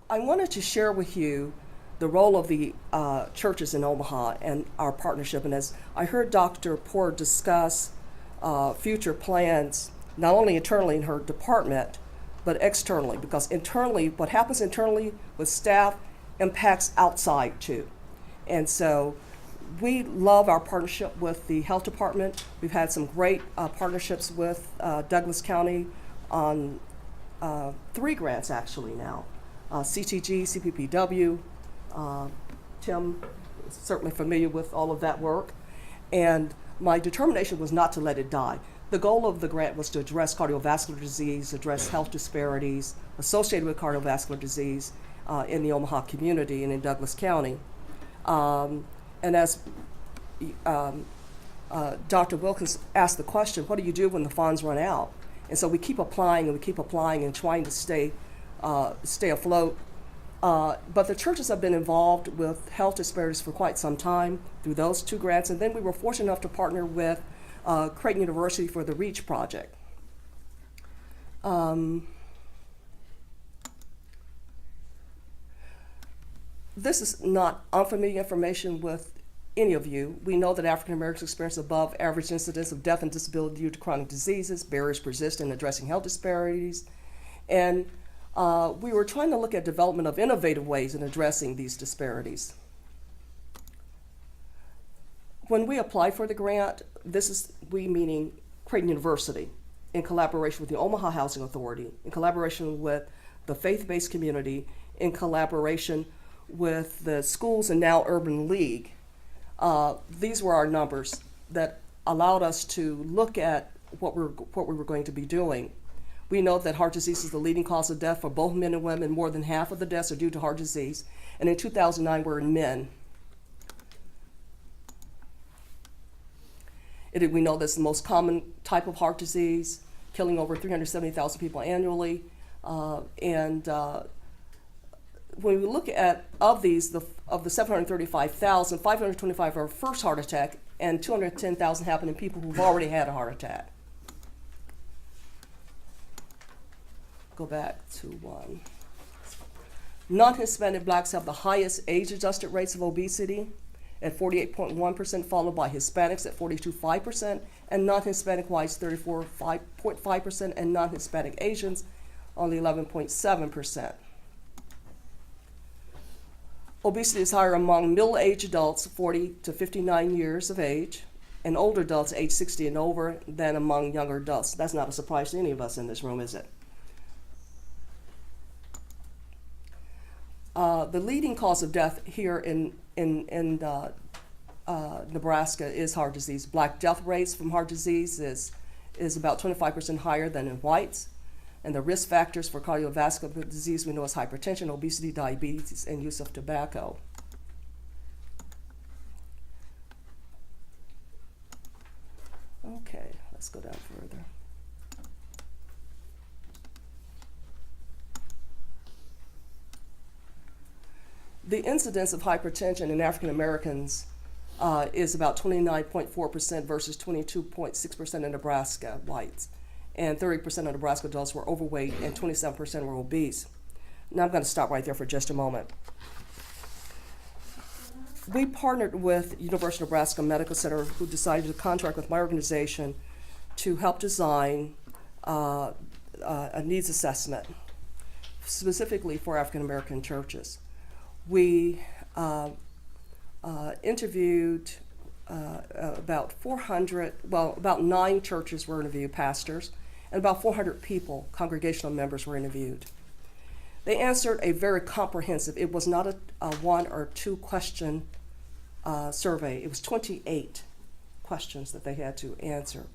I wanted to share with you the role of the churches in Omaha and our partnership. And as I heard Dr. Poor discuss future plans, not only internally in her department, but externally, because internally, what happens internally with staff impacts outside too. And so we love our partnership with the health department. We've had some great partnerships with Douglas County on 3 grants actually now. CTG, CPPW, Tim is certainly familiar with all of that work. And my determination was not to let it die. The goal of the grant was to address cardiovascular disease, address health disparities associated with cardiovascular disease in the Omaha community and in Douglas County. And as Dr. Wilkins asked the question, what do you do when the funds run out? And so we keep applying and we keep applying and trying to stay afloat. But the churches have been involved with health disparities for quite some time through those 2 grants. And then we were fortunate enough to partner with Creighton University for the REACH project. This is not unfamiliar information with any of you. We know that African Americans experience above average incidence of death and disability due to chronic diseases. Barriers persist in addressing health disparities. And we were trying to look at development of innovative ways in addressing these disparities. When we applied for the grant, this is we meaning Creighton University, in collaboration with the Omaha Housing Authority, in collaboration with the faith-based community, in collaboration with the schools and now Urban League. These were our numbers that allowed us to look at what we were going to be doing. We know that heart disease is the leading cause of death for both men and women. More than half of the deaths are due to heart disease. And in 2009, we're in men. We know that's the most common type of heart disease, killing over 370,000 people annually. When we look at, of the 735,000, 525 are first heart attack, and 210,000 happen in people who've already had a heart attack. Go back to one. Non-Hispanic blacks have the highest age-adjusted rates of obesity at 48.1%, followed by Hispanics at 42.5%, and non-Hispanic whites 34.5%, and non-Hispanic Asians only 11.7%. Obesity is higher among middle-aged adults 40 to 59 years of age and older adults age 60 and over than among younger adults. That's not a surprise to any of us in this room, is it? The leading cause of death here in Nebraska is heart disease. Black death rates from heart disease is about 25% higher than in whites. And the risk factors for cardiovascular disease we know is hypertension, obesity, diabetes, and use of tobacco. Okay, let's go down further. The incidence of hypertension in African Americans is about 29.4% versus 22.6% in Nebraska whites. And 30% of Nebraska adults were overweight and 27% were obese. Now I'm going to stop right there for just a moment. We partnered with University of Nebraska Medical Center, who decided to contract with my organization to help design a needs assessment specifically for African American churches. We interviewed about 9 churches were interviewed, pastors, and about 400 people, congregational members, were interviewed. They answered a very comprehensive, it was not a 1 or 2 question survey, it was 28 questions that they had to answer.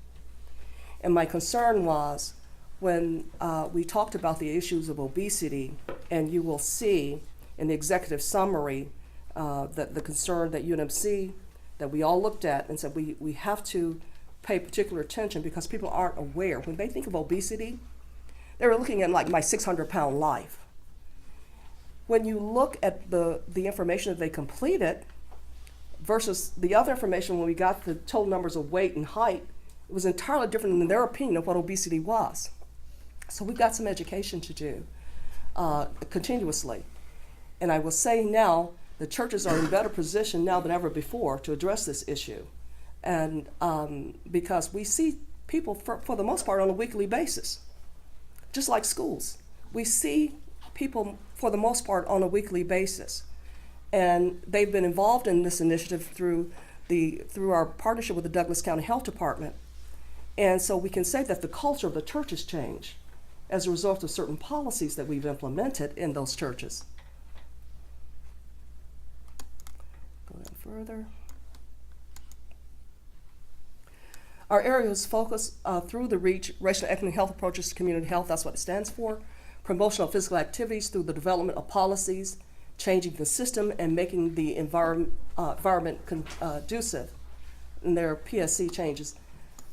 And my concern was when we talked about the issues of obesity, and you will see in the executive summary that the concern that UNMC, that we all looked at and said we have to pay particular attention because people aren't aware. When they think of obesity, they were looking at like my 600-pound life. When you look at the information that they completed versus the other information when we got the total numbers of weight and height, it was entirely different than their opinion of what obesity was. So we've got some education to do continuously. And I will say now, the churches are in better position now than ever before to address this issue. And because we see people, for the most part, on a weekly basis, just like schools. We see people, for the most part, on a weekly basis. And they've been involved in this initiative through our partnership with the Douglas County Health Department. And so we can say that the culture of the church has changed as a result of certain policies that we've implemented in those churches. Go down further. Our area is focused through the REACH, Racial Equity and Health Approaches to Community Health, that's what it stands for, promotional physical activities through the development of policies, changing the system and making the environment conducive in their PSC changes.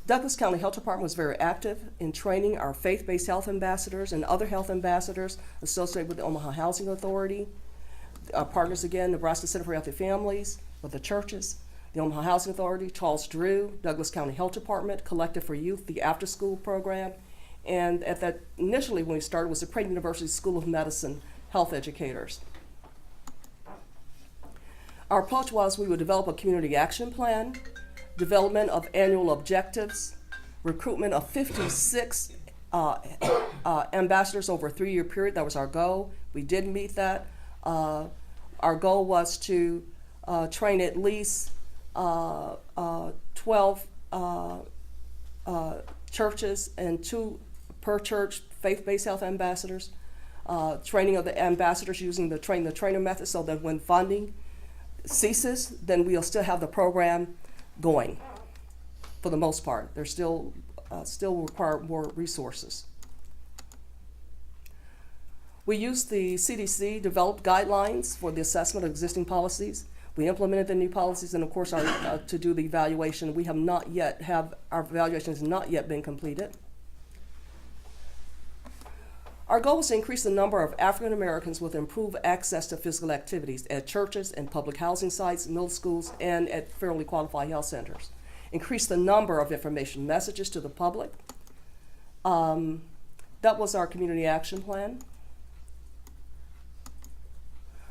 Douglas County Health Department was very active in training our faith-based health ambassadors and other health ambassadors associated with the Omaha Housing Authority. Our partners again, Nebraska Center for Healthy Families, with the churches, the Omaha Housing Authority, Charles Drew, Douglas County Health Department, Collective for Youth, the after-school program, and at that initially when we started was the Creighton University School of Medicine health educators. Our approach was we would develop a community action plan, development of annual objectives, recruitment of 56 ambassadors over a 3-year period. That was our goal. We did meet that. Our goal was to train at least 12 churches and 2 per church faith-based health ambassadors, training of the ambassadors using the train-the-trainer method so that when funding ceases, then we'll still have the program going for the most part. There's still require more resources. We used the CDC developed guidelines for the assessment of existing policies. We implemented the new policies, and of course, to do the evaluation, we have not yet our evaluation has not yet been completed. Our goal is to increase the number of African Americans with improved access to physical activities at churches and public housing sites, middle schools, and at fairly qualified health centers. Increase the number of information messages to the public. That was our community action plan.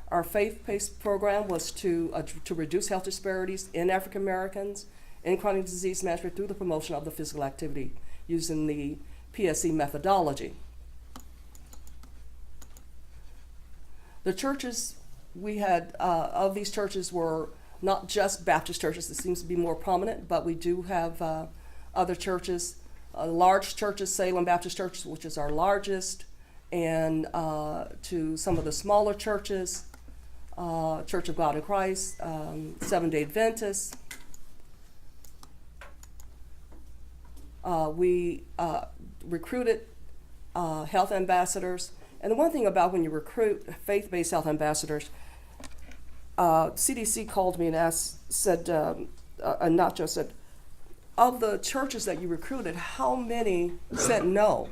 Our faith-based program was to reduce health disparities in African Americans in chronic disease management through the promotion of the physical activity using the PSC methodology. The churches we had, of these churches were not just Baptist churches. It seems to be more prominent, but we do have other churches, large churches, Salem Baptist Church, which is our largest, and to some of the smaller churches, Church of God in Christ, Seventh-day Adventists. We recruited health ambassadors. And the one thing about when you recruit faith-based health ambassadors, CDC called me and said, Nacho said, of the churches that you recruited, how many said no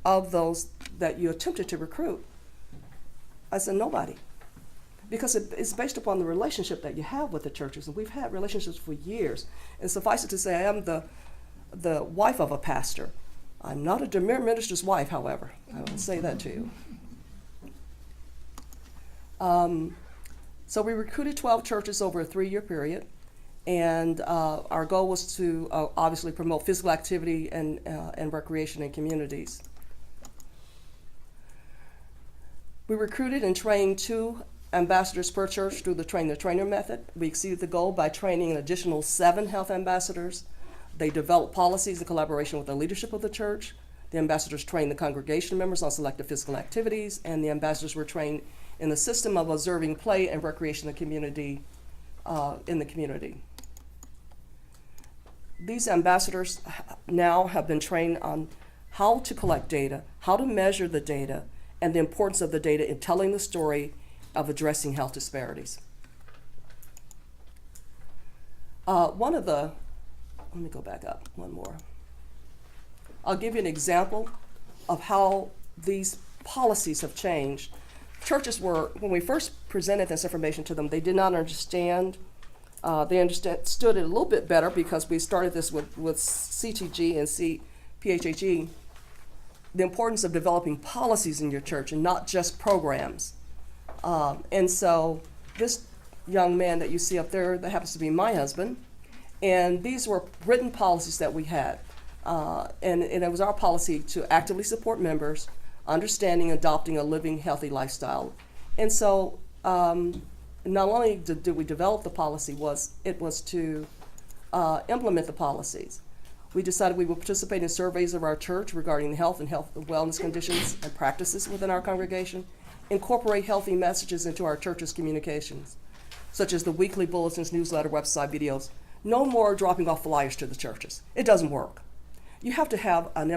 of those that you attempted to recruit? I said, nobody. Because it's based upon the relationship that you have with the churches. And we've had relationships for years. And suffice it to say, I am the wife of a pastor. I'm not a demure minister's wife, however. I will say that to you. So we recruited 12 churches over a 3-year period. And our goal was to obviously promote physical activity and recreation in communities. We recruited and trained 2 ambassadors per church through the train-the-trainer method. We exceeded the goal by training an additional 7 health ambassadors. They developed policies in collaboration with the leadership of the church. The ambassadors trained the congregation members on selective physical activities, and the ambassadors were trained in the system of observing play and recreation in the community. These ambassadors now have been trained on how to collect data, how to measure the data, and the importance of the data in telling the story of addressing health disparities. Let me go back up one more. I'll give you an example of how these policies have changed. Churches when we first presented this information to them, they did not understand. They understood it a little bit better because we started this with CTG and PHHE. the importance of developing policies in your church and not just programs. And so this young man that you see up there, that happens to be my husband, and these were written policies that we had. And it was our policy to actively support members, understanding and adopting a living, healthy lifestyle. And so not only did we develop the policy, it was to implement the policies. We decided we would participate in surveys of our church regarding health and wellness conditions and practices within our congregation, incorporate healthy messages into our church's communications, such as the weekly bulletins, newsletter, website, videos. No more dropping off flyers to the churches. It doesn't work. You have to have an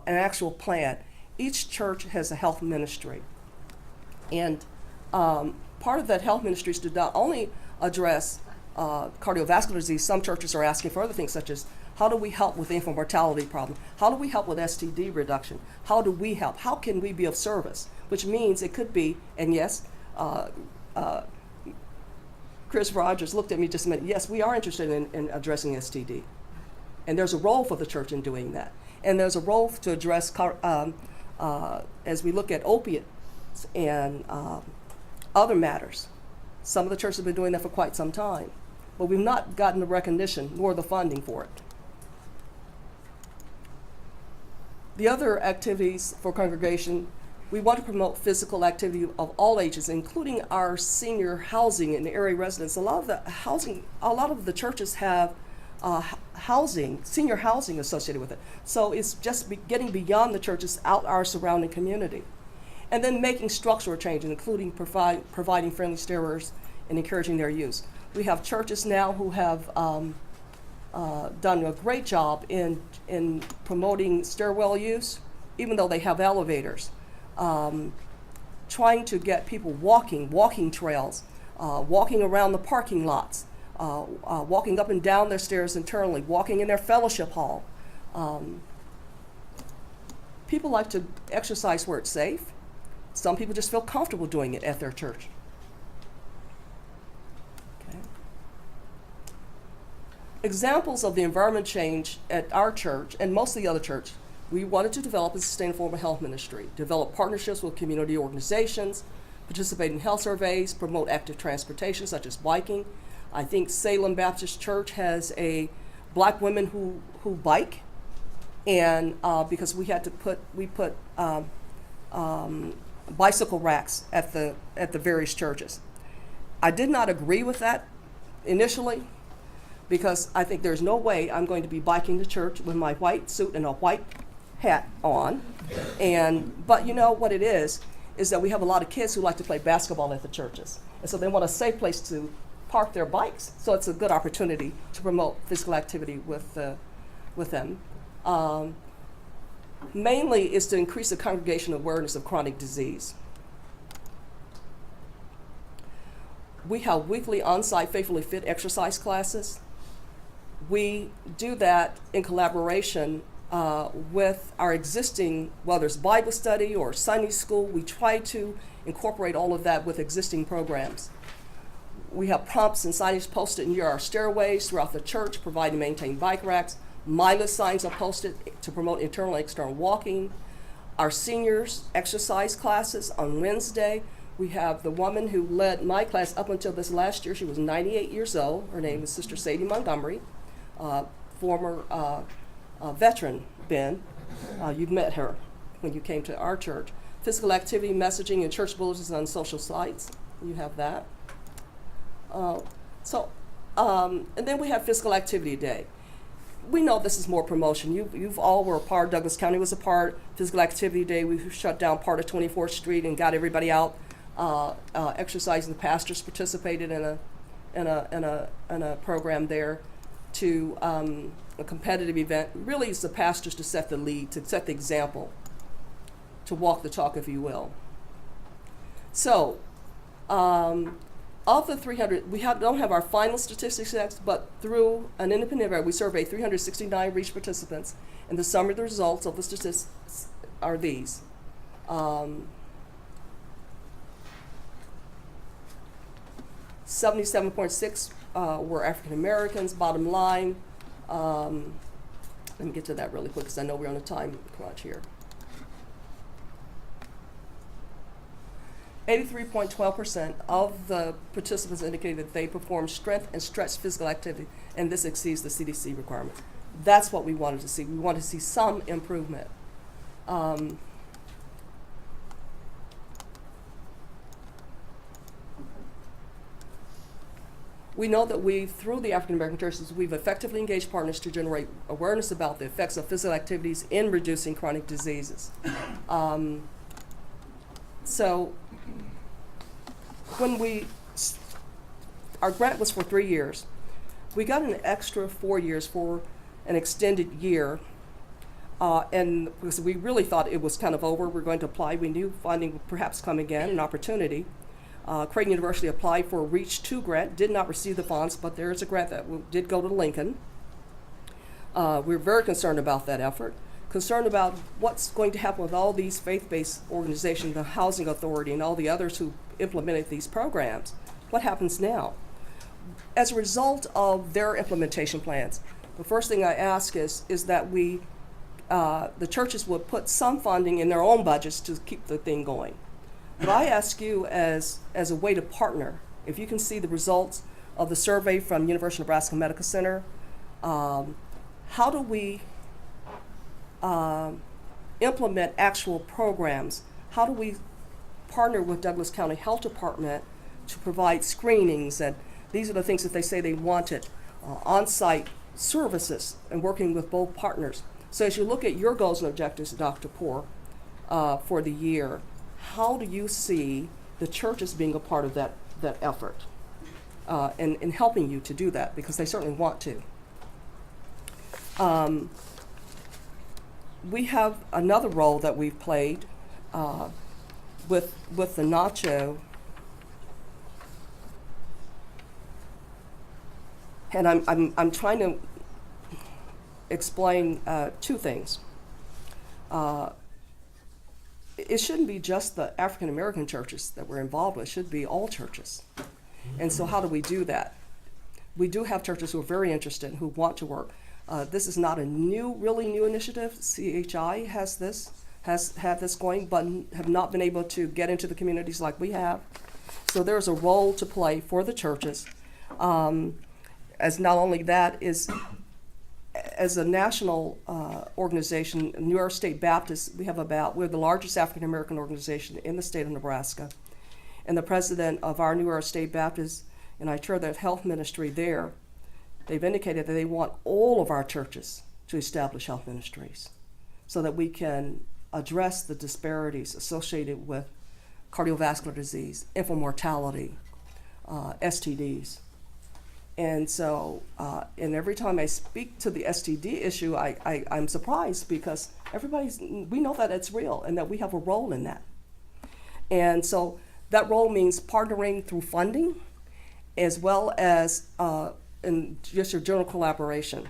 actual plan. Each church has a health ministry. And part of that health ministry is to not only address cardiovascular disease. Some churches are asking for other things, such as how do we help with the infant mortality problem? How do we help with STD reduction? How do we help? How can we be of service? Which means it could be, and yes, Chris Rogers looked at me just a minute. Yes, we are interested in addressing STD. And there's a role for the church in doing that. And there's a role to address, as we look at opiates and other matters. Some of the churches have been doing that for quite some time. But we've not gotten the recognition nor the funding for it. The other activities for congregation, we want to promote physical activity of all ages, including our senior housing and area residents. A lot of the churches have senior housing associated with it. So it's just getting beyond the churches, out our surrounding community. And then making structural changes, including providing friendly stairways and encouraging their use. We have churches now who have done a great job in promoting stairwell use, even though they have elevators. Trying to get people walking trails, walking around the parking lots, walking up and down their stairs internally, walking in their fellowship hall. People like to exercise where it's safe. Some people just feel comfortable doing it at their church. Okay. Examples of the environment change at our church and most of the other church, we wanted to develop a sustainable form of health ministry, develop partnerships with community organizations, participate in health surveys, promote active transportation such as biking. I think Salem Baptist Church has a black women who bike, and because we put bicycle racks at the various churches. I did not agree with that initially, because I think there's no way I'm going to be biking to church with my white suit and a white hat on. But you know what it is that we have a lot of kids who like to play basketball at the churches. And so they want a safe place to park their bikes. So it's a good opportunity to promote physical activity with them. Mainly is to increase the congregational awareness of chronic disease. We have weekly on-site Faithfully Fit exercise classes. We do that in collaboration with our existing, whether it's Bible study or Sunday school. We try to incorporate all of that with existing programs. We have prompts and signage posted near our stairways throughout the church, provide and maintain bike racks. Mileage signs are posted to promote internal and external walking. Our seniors exercise classes on Wednesday. We have the woman who led my class up until this last year. She was 98 years old. Her name is Sister Sadie Montgomery, former veteran, Ben. You've met her when you came to our church. Physical activity messaging in church bulletins on social sites. You have that. And then we have Physical Activity Day. We know this is more promotion. You've all were a part. Douglas County was a part. Physical Activity Day. We shut down part of 24th Street and got everybody out exercising. The pastors participated in a program there to a competitive event. Really, it's the pastors to set the lead, to set the example, to walk the talk, if you will. So, of the 300, don't have our final statistics yet, but through an independent area, we surveyed 369 REACH participants, and the summary of the results of the statistics are these. 77.6 were African Americans. Bottom line, let me get to that really quick because I know we're on a time crunch here. 83.12% of the participants indicated that they performed strength and stretch physical activity, and this exceeds the CDC requirements. That's what we wanted to see. We wanted to see some improvement. We know that through the African American churches, we've effectively engaged partners to generate awareness about the effects of physical activities in reducing chronic diseases. So when our grant was for 3 years. We got an extra 4 years for an extended year, and because we really thought it was kind of over, we're going to apply. We knew funding would perhaps come again, an opportunity. Creighton University applied for a REACH 2 grant, did not receive the funds, but there is a grant that did go to Lincoln. We're very concerned about that effort, concerned about what's going to happen with all these faith-based organizations, the Housing Authority and all the others who implemented these programs. What happens now? As a result of their implementation plans, the first thing I ask is that the churches would put some funding in their own budgets to keep the thing going. But I ask you as a way to partner, if you can see the results of the survey from University of Nebraska Medical Center, how do we implement actual programs? How do we partner with Douglas County Health Department to provide screenings? And these are the things that they say they wanted, on-site services, and working with both partners. So as you look at your goals and objectives, Dr. Poor, for the year, how do you see the churches being a part of that effort and helping you to do that? Because they certainly want to. We have another role that we've played with the Nacho, and I'm trying to explain two things. It shouldn't be just the African American churches that we're involved with. It should be all churches. And so how do we do that? We do have churches who are very interested, who want to work. This is not a really new initiative. CHI has had this going, but have not been able to get into the communities like we have. So there's a role to play for the churches. As not only that is, as a national organization, New York State Baptist, we're the largest African American organization in the state of Nebraska. And the president of our New York State Baptist, and I chair the health ministry there, they've indicated that they want all of our churches to establish health ministries so that we can address the disparities associated with cardiovascular disease, infant mortality, STDs. And so, and every time I speak to the STD issue, I'm surprised because we know that it's real and that we have a role in that. And so that role means partnering through funding as well as in just your general collaboration.